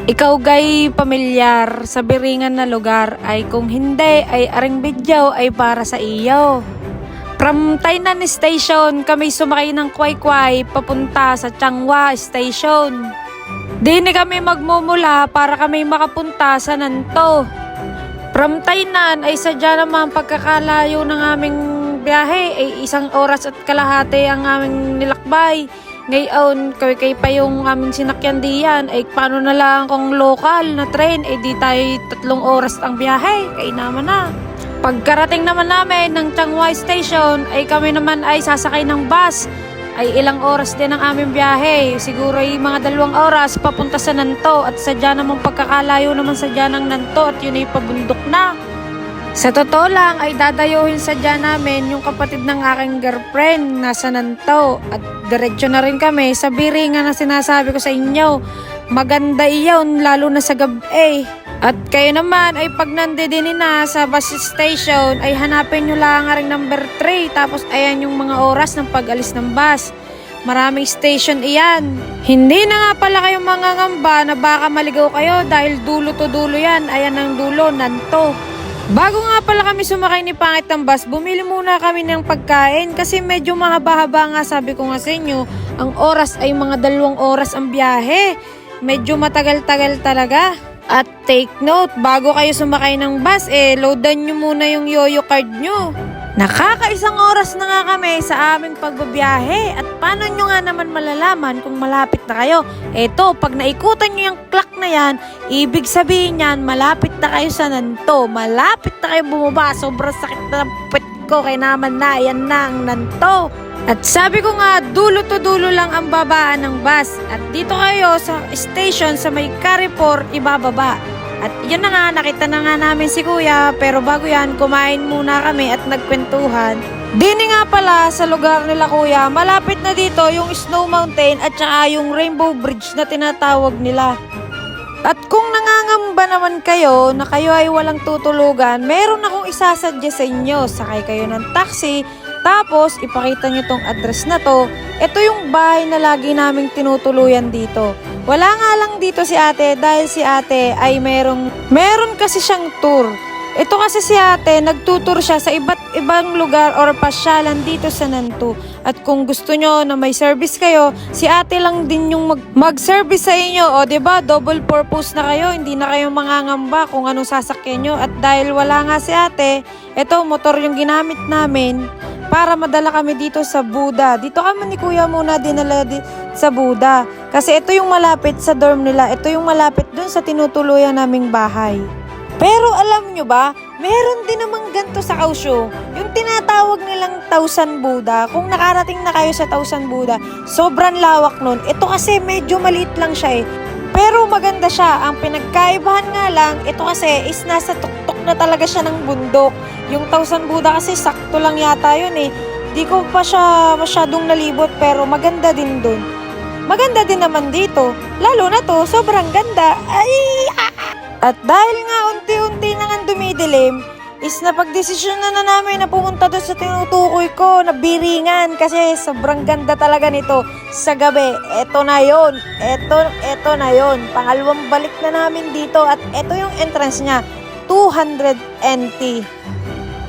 Ikaw gay pamilyar sa Biringan na lugar ay kung hindi ay aring video ay para sa iyo. From Tainan Station kami sumakay ng Kwai-Kwai papunta sa Changhua Station. Dini kami magmumula para kami makapunta sa Nantou. From Tainan ay sadya naman pagkakalayo ng aming biyahe ay 1 oras at kalahati ang aming nilakbay. Ngayon, kay pa yung aming sinakyan diyan, ay paano na lang kung local na train, eh di tayo 3 oras ang biyahe, kay naman na. Pagkarating naman namin ng Changhua Station, ay kami naman ay sasakay ng bus, ay ilang oras din ang aming biyahe, siguro ay mga 2 oras papunta sa Nantou at sadya namang pagkakalayo naman sadya ng Nantou at yun ay pabundok na. Sa totoo lang ay dadayuhin sadya namin yung kapatid ng aking girlfriend nasa Nantou at diretso na rin kami sa Biringan na sinasabi ko sa inyo. Maganda iyon lalo na sa gabi. At kayo naman ay pag nandidinin na sa bus station ay hanapin nyo lang ang number 3 tapos ayan yung mga oras ng pag-alis ng bus. Maraming station iyan. Hindi na nga pala kayo mangangamba na baka maligaw kayo dahil dulo to dulo yan. Ayan ang dulo, Nantou. Bago nga pala kami sumakay ni Pangit ng bus, bumili muna kami ng pagkain kasi medyo mahaba-haba nga sabi ko nga sa inyo. Ang oras ay mga 2 oras ang biyahe. Medyo matagal-tagal talaga. At take note, bago kayo sumakay ng bus, loadan nyo muna yung yoyo card nyo. Nakaka-1 oras na nga kami sa aming pagbabiyahe at paano nyo nga naman malalaman kung malapit na kayo? Eto, pag naikutan nyo yung clock na yan, ibig sabihin yan, malapit na kayo sa Nantou. Malapit na kayo bumaba, sobrang sakit na ng puwet ko, kaya naman na, yan na ang Nantou. At sabi ko nga, dulo to dulo lang ang babaan ng bus. At dito kayo sa station sa may Carrefour, ibababa. At yun na nga, nakita na nga namin si Kuya, pero bago yan, kumain muna kami at nagkwentuhan. Dini nga pala sa lugar nila Kuya, malapit na dito yung Snow Mountain at saka yung Rainbow Bridge na tinatawag nila. At kung nangangamba naman kayo na kayo ay walang tutulugan, meron akong isasuggest sa inyo. Sakay kayo ng taxi, tapos ipakita nyo tong address na to. Ito yung bahay na lagi naming tinutuluyan dito. Wala nga lang dito si ate dahil si ate ay meron kasi siyang tour. Ito kasi si ate, nagtutour siya sa iba't ibang lugar or pasyalan dito sa Nantou. At kung gusto nyo na may service kayo, si ate lang din yung mag-service sa inyo. O diba, double purpose na kayo, hindi na kayo mangangamba kung anong sasakyan nyo. At dahil wala nga si ate, ito motor yung ginamit namin para madala kami dito sa Buda. Dito kami ni Kuya muna dinala sa Buda. Kasi ito yung malapit sa dorm nila. Ito yung malapit dun sa tinutuluyan naming bahay. Pero alam nyo ba, meron din namang ganito sa Kaohsiung. Yung tinatawag nilang 1,000 Buda. Kung nakarating na kayo sa 1,000 Buda, sobrang lawak nun. Ito kasi medyo maliit lang siya Pero maganda siya. Ang pinagkaibahan nga lang, ito kasi is nasa tuktok na talaga siya ng bundok. Yung 1,000 Buda kasi sakto lang yata yun Di ko pa siya masyadong nalibot pero maganda din dun. Maganda din naman dito. Lalo na to, sobrang ganda. At dahil nga unti-unti na nga dumidilim, is napagdesisyon na namin na pumunta doon sa tinutukoy ko na Biringan kasi sobrang ganda talaga nito sa gabi. Eto na yon. Eto na yon. Pangalawang balik na namin dito at eto yung entrance niya. 200 NT.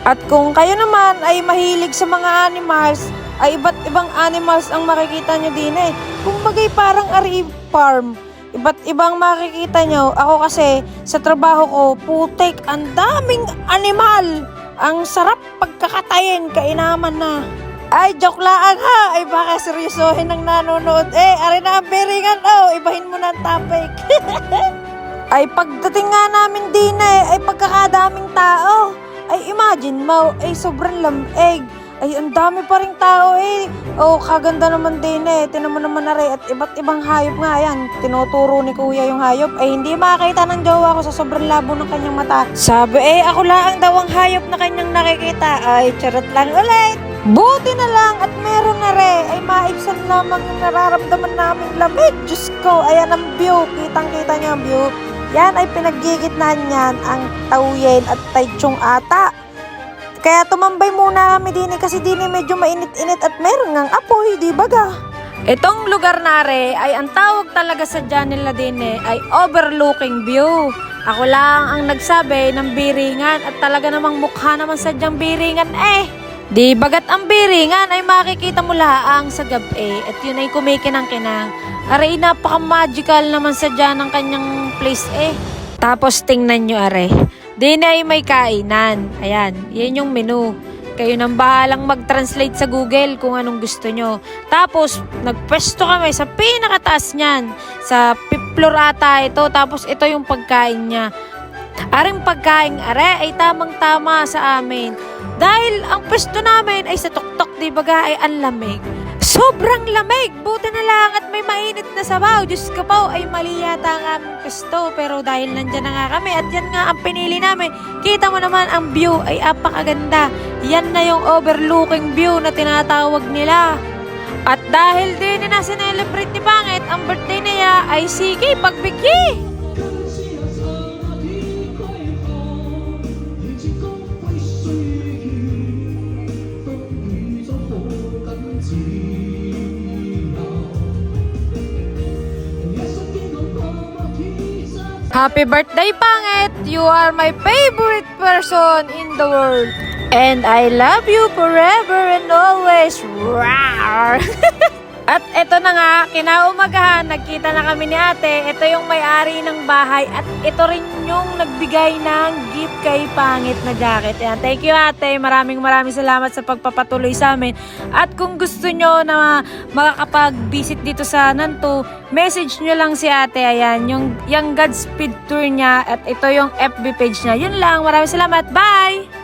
At kung kayo naman ay mahilig sa mga animals, ay iba't ibang animals ang makikita nyo din Kung bagay parang ari farm, iba't ibang makikita nyo. Ako kasi sa trabaho ko, putik, ang daming animal. Ang sarap pagkakatayin, kainaman na. Ay, joke lang ha. Ay, baka seryosohin ng nanonood. Ari na ang Biringan. Ibahin mo na ang topic. Ay, pagdating nga namin din ay pagkakadaming tao. Ay, imagine mo, sobrang lamig. Ay, ang dami pa rin tao kaganda naman din Tinan mo naman na rin. At iba't ibang hayop nga yan. Tinuturo ni Kuya yung hayop. Ay, hindi makakita ng jowa ko sa sobrang labo ng kanyang mata. Sabi, ako lang daw ang hayop na kanyang nakikita. Ay, charot lang ulit. Buti na lang at meron na rin. Ay, maibsan lamang yung nararamdaman namin lamig. Diyos ko, ayan ang view. Kitang-kita niya ang view. Yan ay pinaggigitnaan niyan ang Taoyuan at Taichung ata. Kaya tumambay muna kami din kasi din medyo mainit-init at meron ngang apoy, di baga. Itong lugar nare ay ang tawag talaga sa dyan nila din ay overlooking view. Ako lang ang nagsabi ng biringan at talaga namang mukha naman sa dyang biringan Di bagat ang biringan ay makikita mo laang sa gabi at yun ay kumikinang-kinang. Aray, napaka-magical naman sa dyan ng kanyang place Tapos tingnan nyo are, di na ay may kainan. Ayan, yan yung menu. Kayo nang bahalang mag-translate sa Google kung anong gusto nyo. Tapos, nagpwesto kami sa pinakataas niyan. Sa 5th floor ata ito. Tapos, ito yung pagkain niya. Aring pagkain are ay tamang-tama sa amin. Dahil ang pwesto namin ay sa tuktok, di baga ay ang lamig. Sobrang lamig! Buti na lang at may mainit na sabaw. Diyos ko po, ay mali yata ang aming pwesto. Pero dahil nandyan na nga kami at yan nga ang pinili namin, kita mo naman ang view ay apakaganda. Yan na yung overlooking view na tinatawag nila. At dahil din na sinelebrate ni Pangit, ang birthday niya ay sige, pagbigyi! Happy birthday, Pangit! You are my favorite person in the world. And I love you forever and always. Rawr! At eto na nga, kinaumagahan, nagkita na kami ni ate. Ito yung may-ari ng bahay at ito rin yung nagbigay ng gift kay Pangit na jacket. Ayan, thank you ate, maraming salamat sa pagpapatuloy sa amin. At kung gusto nyo na makakapag-visit dito sa Nanto, message nyo lang si ate. Ayan, yung Godspeed tour niya at ito yung FB page niya. Yun lang, maraming salamat, bye!